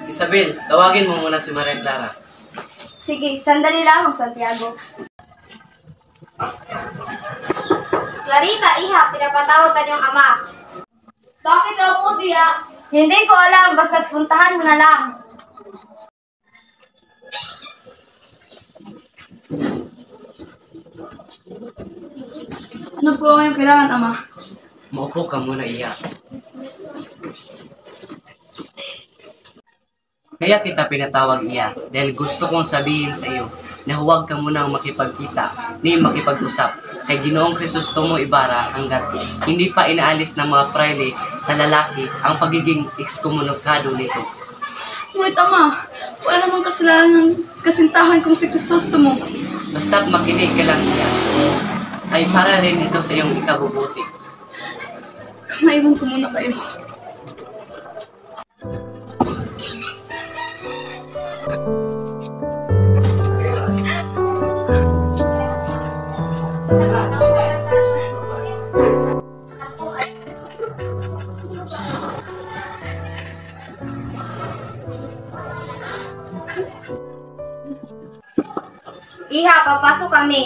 Isabel, tawagin mo muna si Maria Clara. Sige, sandali lamang, Santiago. Clarita, iha, pinapatawag ka niyong ama. Bakit raw po, Tia? Hindi ko alam, basta't puntahan mo na lang. Ano po ang iyong kailangan, Ama? Maupo ka muna, iya. Kaya kita pinatawag, iya, dahil gusto kong sabihin sa iyo na huwag ka munang makipagkita ni makipag-usap kay Ginoong Crisostomo Ibarra hanggat hindi pa inaalis ng mga praile sa lalaki ang pagiging ekskomunikado nito. Ngunit, Ama, wala namang kasalanan ng kasintahan kong si Crisostomo. Basta't makinig ka lang, iya, ay para rin ito sa iyong ikabubuti. Maiwan ko muna kayo. Iha, papasok kami.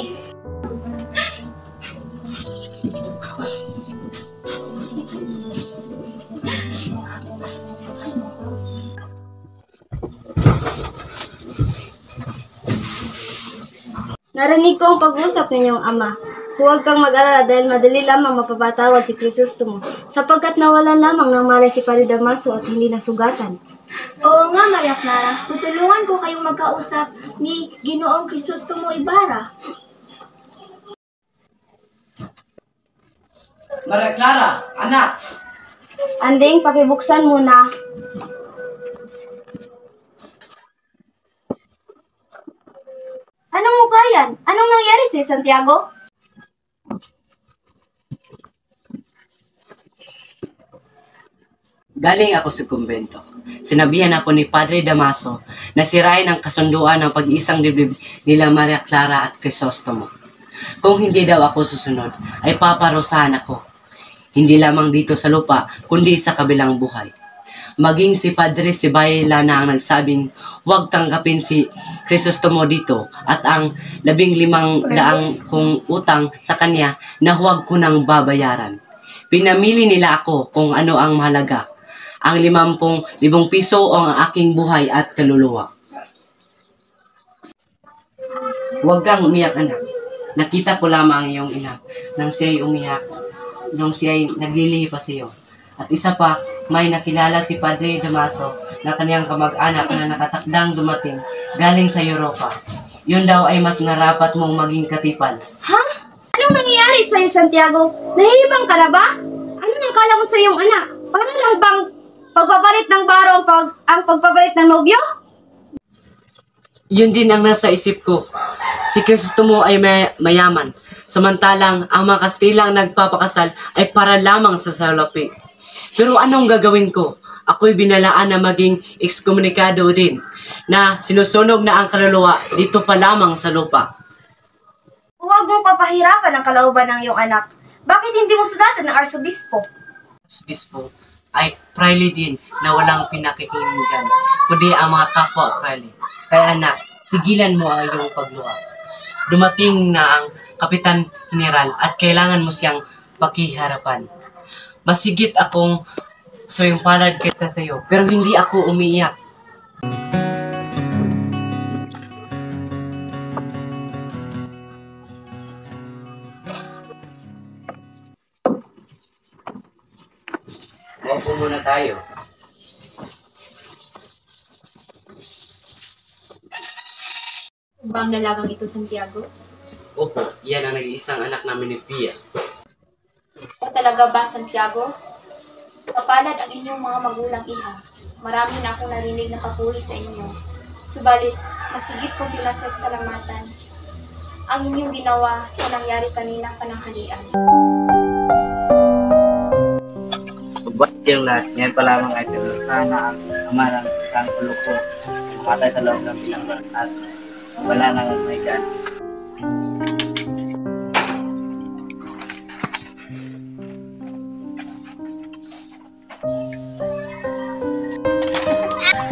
Narinig ko ang pag-usap ninyong ama. Huwag kang mag-alala dahil madali lamang mapapatawad si Crisostomo sapagkat nawalan lamang ng malay si Padre Damaso at hindi nasugatan. Oo nga, Maria Clara. Tutulungan ko kayong magkausap ni Ginoong Crisostomo Ibarra. Maria Clara, anak! Anding, pakibuksan muna. Anong mukha yan? Anong nangyari sa'yo, Santiago? Galing ako sa kumbento. Sinabihan ako ni Padre Damaso na sirain ang kasunduan ng pag-iisang dibdib nila Maria Clara at Crisostomo. Kung hindi daw ako susunod, ay paparusahan ako. Hindi lamang dito sa lupa, kundi sa kabilang buhay. Maging si Padre Sibayla na ang nagsabing huwag tanggapin si Crisostomo dito at ang 15,000 kong utang sa kanya na huwag ko nang babayaran. Pinamili nila ako kung ano ang mahalaga, ang 50,000 piso o ang aking buhay at kaluluwa. Huwag kang umiyak, anak. Nakita ko lamang iyong ina nang siya'y umiyak, nung siya'y naglilihi pa sa iyo. At isa pa, may nakilala si Padre Damaso na kaniyang kamag-anak na nakatakdang dumating galing sa Europa. Yun daw ay mas narapat mong maging katipan. Ha? Anong nangyayari sa'yo, Santiago? Nahihibang ka na ba? Anong akala mo sa iyong anak? Para lang bang pagpapalit ng baro ang pagpapalit ng nobyo? Yun din ang nasa isip ko. Si Crisostomo ay mayaman. Samantalang ang mga Kastilang nagpapakasal ay para lamang sa salapi. Pero anong gagawin ko? Ako'y binalaan na maging ekskomunikado din, na sinusunog na ang kaluluwa dito pa lamang sa lupa. Huwag mong papahirapan ang kalooban ng iyong anak. Bakit hindi mo sulatan ng arsobispo? Arsobispo ay praile din na walang pinakikinggan, kundi ang mga kapwa praile. Kaya anak, pigilan mo ang iyong pagluha. Dumating na ang Kapitan General at kailangan mo siyang pakiharapan. Masigit akong soyong palad kaysa sa iyo, pero hindi ako umiiyak. Maupo muna tayo. Ba ang lalagang ito, Santiago? Opo, yan ang nag-iisang anak namin ni Pia. O talaga ba, Santiago? Kapalad ang inyong mga magulang, iha. Marami na akong narinig na papuri sa inyo. Subalit, masigit kong pinasasalamatan ang inyong ginawa sa nangyari kaninang pananghalian. Ba't yung lahat, ngayon pa lamang ay pinusahan na ang amarang isang ulo ko. Makatay sa loob ng pinanggalan at wala nang may gan.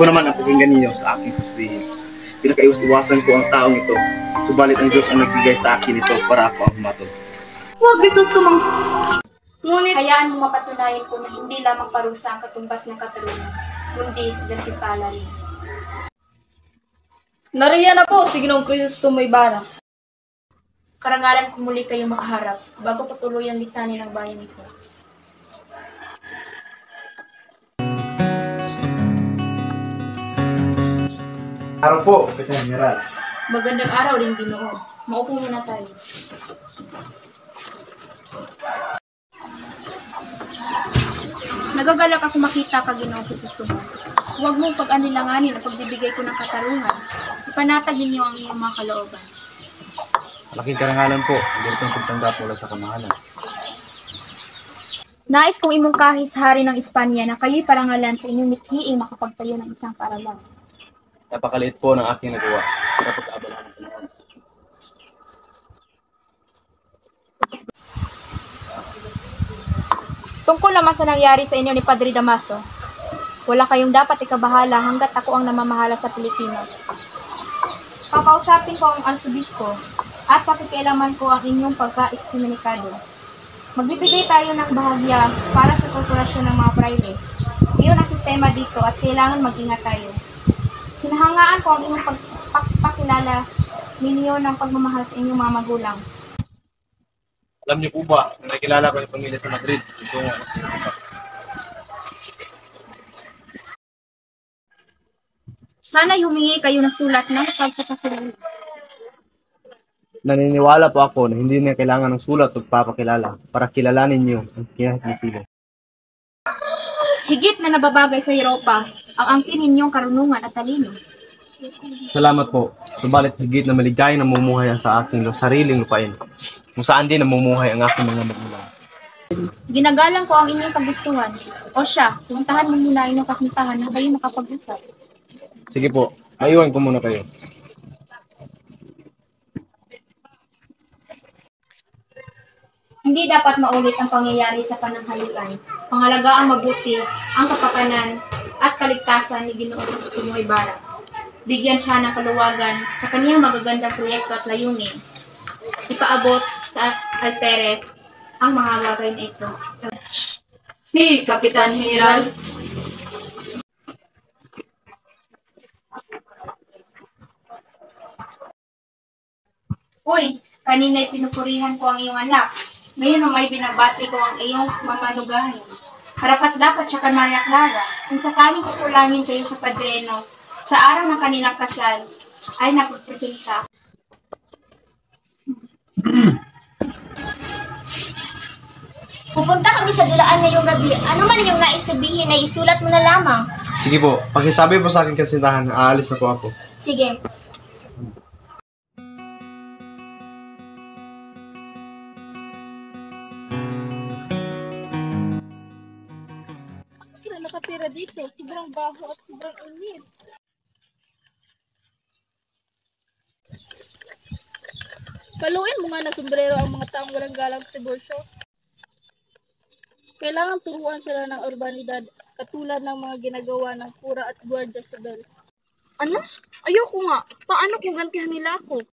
Ako naman ang pakinggan ninyo sa aking sasabihin. Pinakaiwas-iwasan ko ang taong ito. Subalit ang Diyos ang nagbigay sa akin ito para ako ang humatol. Huwag, Krisostomo! Ngunit, Hayaan mo mapatunayan ko na hindi lamang parusa ang katumbas ng katarungan, kundi gantimpala rin. nariyan na po si Ginoong Krisostomo Ibarra. Karangalan kung muli kayong makaharap bago patuloy ang lisanin ng bayan ito. Araw po, Kapitan General. Magandang araw rin, Ginoo. Maupo muna tayo. Nagagalak ako makita ka, Ginoong Krisostomo. Huwag mong pag-anilanganin ang pagbibigay ko ng katarungan. Ipanatag ninyo ang inyong mga kalooban. Malaking karangalan po. Hindi itong pagtanggap mula sa kamahalan. Nais kong imungkahi sa hari ng Espanya na kayo'y parangalan sa inyong mithiing makapagtayo ng isang paaralan. Napakaliit po ng aking nagawa. Kapag kaabalahan ng panahon. Tungkol naman sa nangyari sa inyo ni Padre Damaso, wala kayong dapat ikabahala hanggat ako ang namamahala sa Pilipinas. Kakausapin ko ang arsobispo at pakikialaman ko ang inyong pagka-ekskomunikado. Magbibigay tayo ng bahagya para sa korporasyon ng mga praile. Iyon ang sistema dito at kailangan mag-ingat tayo. Hinahangaan ko ang inyong pagpapakilala ninyo ng pagmamahal sa inyong mga magulang. Alam niyo po ba, na nakilala ko yung pamilya sa Madrid. Ito nga ako sa inyo. Sana'y humingi kayo ng sulat ng pagpapakilala. Naniniwala po ako na hindi na kailangan ng sulat o papakilala para kilalanin niyo ang kinahit Higit na nababagay sa Europa ang angkin ninyong karunungan at talino. Salamat po. Subalit higit na maligaya na namumuhay sa aking sariling lupain. Kung saan din namumuhay ang aking mga magulang. Ginagalang ko ang inyong kagustuhan. O siya, puntahan mo muna inyong kasintahan na kayo makapag-usap. Sige po, maiwan ko muna kayo. Hindi dapat maulit ang pangyayari sa pananghalian. Pangalagaan mabuti ang kapakanan at kaligtasan ni Ginoong Krisostomo Ibarra. Bigyan siya ng kaluwagan sa kaniyang magagandang proyekto at layunin. Ipaabot sa Alperes ang mga bagay na ito. si Kapitan General, Uy, kanina'y pinupurihan ko ang iyong anak. Ngayon ang may binabati ko ang iyong mamalugahin. Karapat dapat siya kan Maria Clara. Kung sakaling kukulangin kayo sa padreno, sa araw ng kanilang kasal, ay napagpresenta. Pupunta kami sa dulaan ngayong gabi. Ano man yung nais sabihin ay isulat mo na lamang. Sige po, pakisabi po sa akin kasintahan, aalis na po ako. Sige. sila nakatira dito. Sobrang baho at sobrang init. Paluin mo nga na sombrero ang mga taong walang galang sa diborsyo. Kailangan turuan sila ng urbanidad katulad ng mga ginagawa ng kura at gwardiya sibil. Ano? Ayoko nga. Paano kung gantihan nila ako?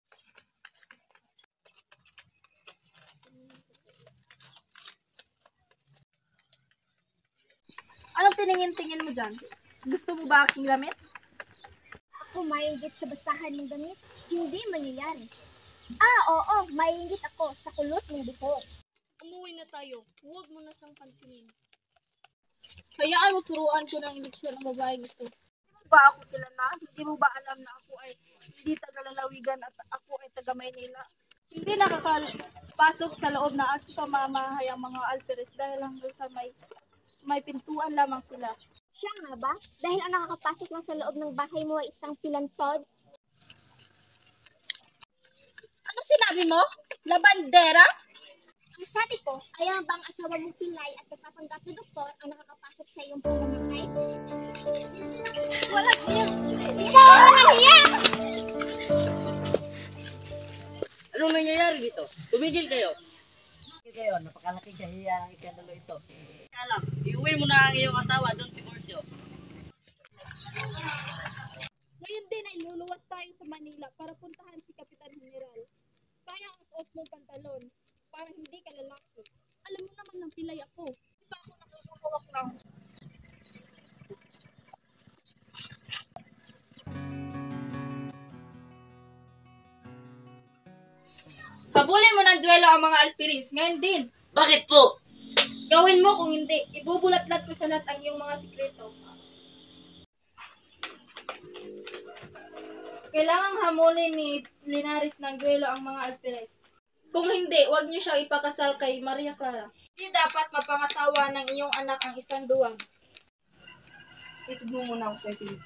Anong tiningin-tingin mo dyan? Gusto mo ba aking gamit? Ako maingit sa basahan ng damit. Hindi mangyayari. Oo, maingit ako sa kulot ng buhok. Umuwi na tayo. Huwag mo na siyang pansinin. Hayaan mo turuan ko ng leksyon ang babaeng ito. Hindi mo ba ako kilala? Hindi mo ba alam na ako ay hindi taga-lalawigan at ako ay taga-Maynila? Hindi nakakapasok sa loob na aking pamamahay ang mga Alperes dahil hanggang sa may pintuan lamang sila. Siya nga ba? Dahil ang nakakapasok lang sa loob ng bahay mo ay isang pilantod? Ano sinabi mo? Labandera? Ang sabi ko, ayaw bang asawa mong Pinay at nagpapanggap na doktor ang nakakapasok sa iyong pamamahay? Wala siya. Anong nangyayari dito? Tumigil kayo. Napakalaking kahiya ng ikandulo ito. Alam, iuwi mo na ang iyong asawa doon, diborsyo. sa Manila para puntahan si Kapitan General. Sayang ang suot mong pantalon. Parang hindi ka lalaki. Alam mo naman ng pilay ako. Di ba ako nagsusukawak lang? Habulin mo ng duelo ang mga Alpiris. Ngayon din. Bakit po? Gawin mo kung hindi. Ibubulat-lat ko sa lahat ang iyong mga sikreto. Kailangang hamulin ni Linares ng duelo ang mga Alpires. Kung hindi, huwag niyo siyang ipakasal kay Maria Clara. Hindi dapat mapangasawa ng iyong anak ang isang duwag. Itugmo muna ako sa isip.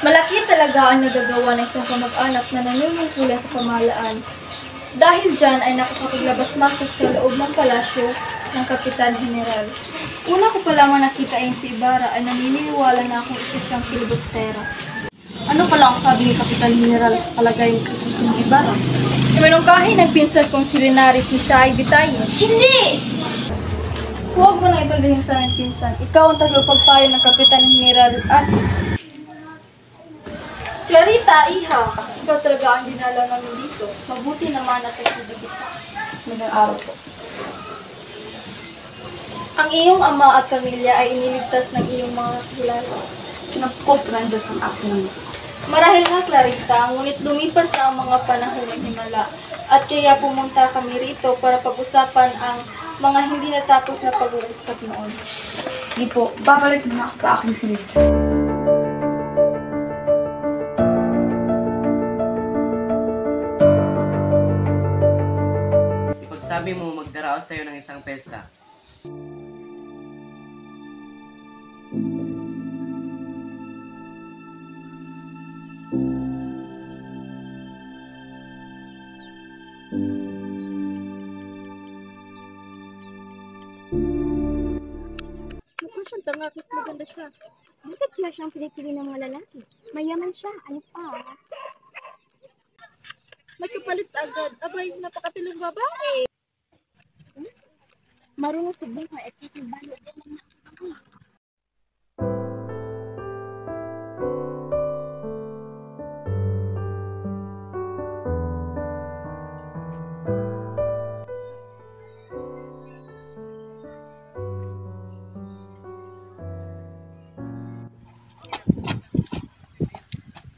Malaki talaga ang nagagawa ng isang kamag-anak na nanunungkulan sa pamahalaan. Dahil dyan ay nakakapaglabas-masok sa loob ng palasyo ng Kapitan General. Una ko pa lamang nakita ay si Ibarra ay naniniwala na akong isa siyang filibustera. Ano pala ang sabi ni Kapitan General sa palagay ng Crisostemo Ibarra? Imanungkahin ng pinsan kong si Linares ni siya ay bitayin. Hindi! Huwag mo na ipagdahing sa aming pinsan. Ikaw ang tagapagpayo ng Kapitan General at Clarita, iha, ikaw talaga ang dinala namin dito. Mabuti naman at nagsisigit ka. Magandang araw po. Ang iyong ama at pamilya ay iniligtas ng iyong mga kilala. Kinapkop ng Diyos ang aking. Marahil nga, Clarita, ngunit lumipas na ang mga panahon ng himala. At kaya pumunta kami rito para pag-usapan ang mga hindi natapos na pag-uusap noon. Sige po, babalik muna ako sa aking silid. Sabi mo, magdaraos tayo ng isang pesta. Mukhang siyang tanga, kahit maganda siya. Bakit kaya siyang pinipili ng mga lalaki? Mayaman siya, ano pa? May kapalit agad. Abay, napakatilong babae. Marunong sa buhay at kitibalo din ang nakakagawa.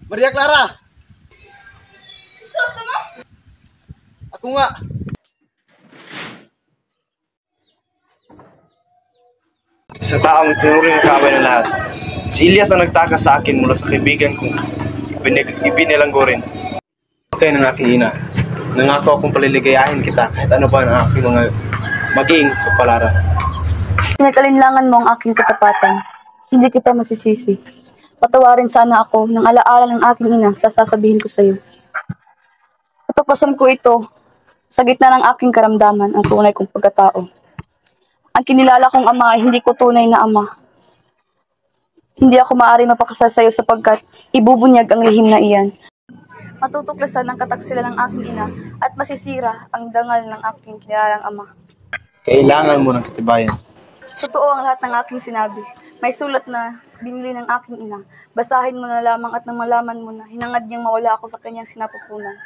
Maria Clara! Sus naman! Ako nga! Isang taong itinuring na kaaway ng lahat. Si Elias ang nagtakas sa akin mula sa kaibigan kong ibinilanggo rin. Okay ng aking ina. Nangako akong paliligayahin kita kahit ano pa ang aking mga maging kapalaran. Pinag-alinlangan mo ang aking katapatan. Hindi kita masisisi. Patawarin sana ako ng alaala ng aking ina sa sasabihin ko sa iyo. Katupasan ko ito sa gitna ng aking karamdaman ang tunay kong pagkatao. Ang kinilala kong ama ay hindi ko tunay na ama. Hindi ako maaari mapakasal sa iyo sapagkat ibubunyag ang lihim na iyan. Matutuklasan ang kataksilan ng aking ina at masisira ang dangal ng aking kinilalang ama. Kailangan mo ng katibayan. Totoo ang lahat ng aking sinabi. May sulat na binili ng aking ina. Basahin mo na lamang at nang malaman mo na hinangad niyang mawala ako sa kanyang sinapupunan.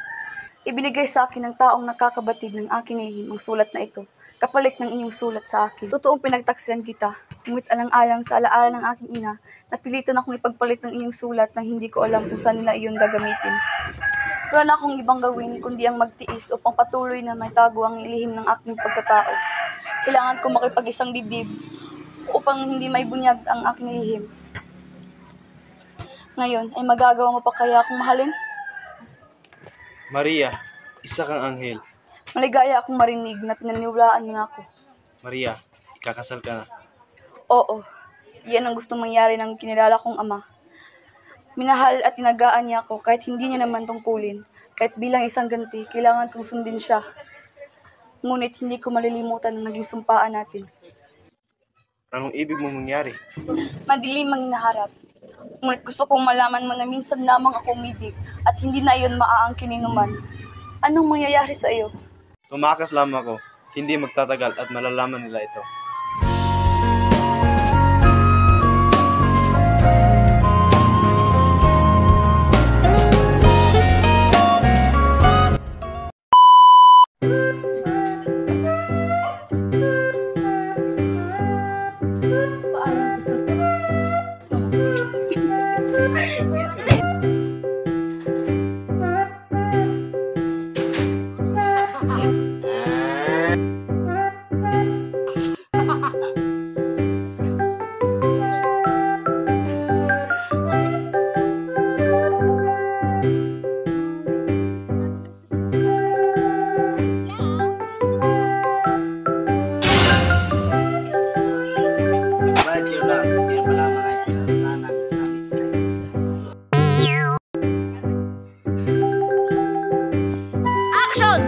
Ibinigay sa akin ng taong nakakabatid ng aking lihim ang sulat na ito, kapalit ng inyong sulat sa akin. Totoong pinagtaksilan kita, ngunit alang-alang sa alaala ng aking ina, napilitan akong ipagpalit ng inyong sulat nang hindi ko alam kung saan nila iyon gagamitin. Wala na akong ibang gawin kundi ang magtiis upang patuloy na may tago ang lihim ng aking pagkatao. Kailangan ko makipag-isang dibdib upang hindi may bunyag ang aking lihim. Ngayon, ay magagawa mo pa kaya akong mahalin? Maria, isa kang anghel. Maligaya akong marinig na pinaniwalaan mo na ako. Maria, ikakasal ka na. Oo, yan ang gusto mangyari ng kinilala kong ama. Minahal at tinagaan niya ako kahit hindi niya naman tungkulin. Kahit bilang isang ganti, kailangan kong sundin siya. Ngunit hindi ko malilimutan ang naging sumpaan natin. Anong ibig mong mangyari? Madilim ang hinaharap. Ngunit gusto kong malaman mo na minsan lamang ako umibig at hindi na iyon maaangkin ni numan. Anong mangyayari sa iyo? Tumakas lamang ako. Hindi magtatagal at malalaman nila ito. Radyo lang, yan malamang ay kinalaman ng isang Action!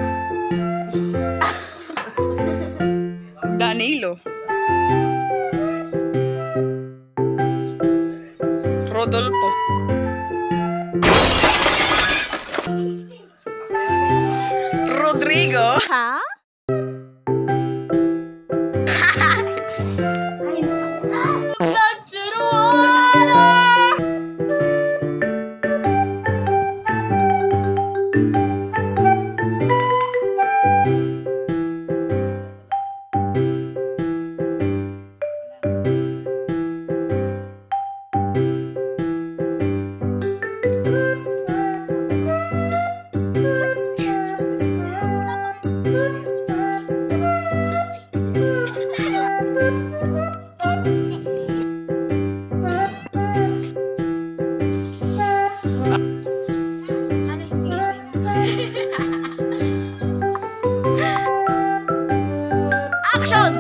Danilo. Rodolfo. Rodrigo. Ha? Action!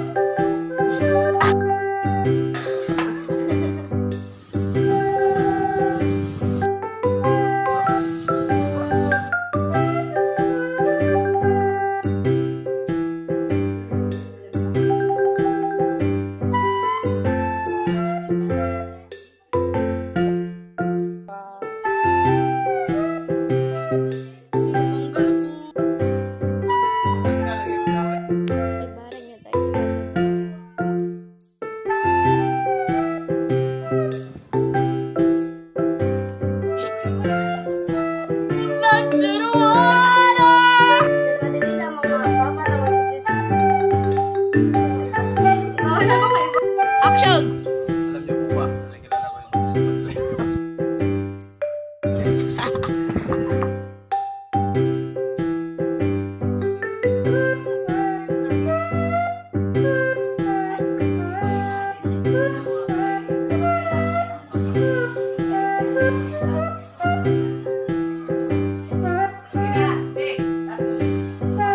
Action! Alam niyo po ba, nakilala ko yung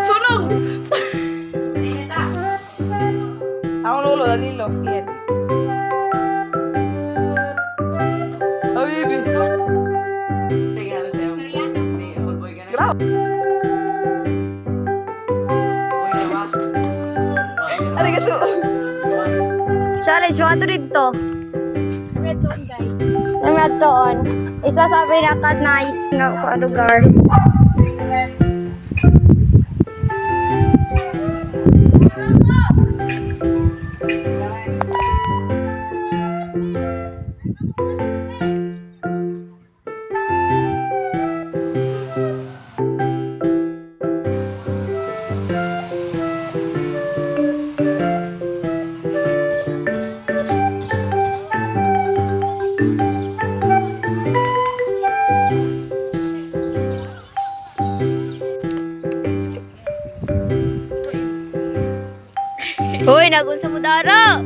Sunog! Ako lolo, Danilo. Stiel. Oh, baby. Grabe. Arigato. Challenge, wato dito. Red one, guys. Namat doon. Isa sabi na ka-nice nga lugar. Hoy, nagunsa mo daro!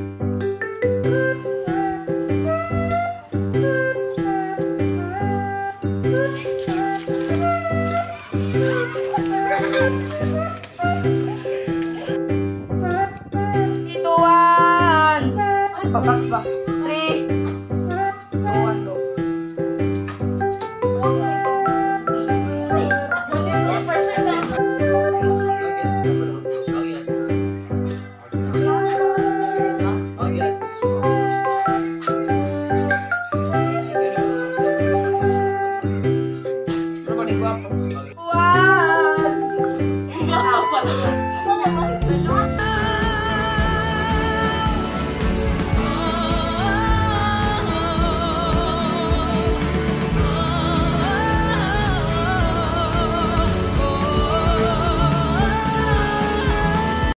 Ituan! Babaks ba? 3, 2, 1, go. mag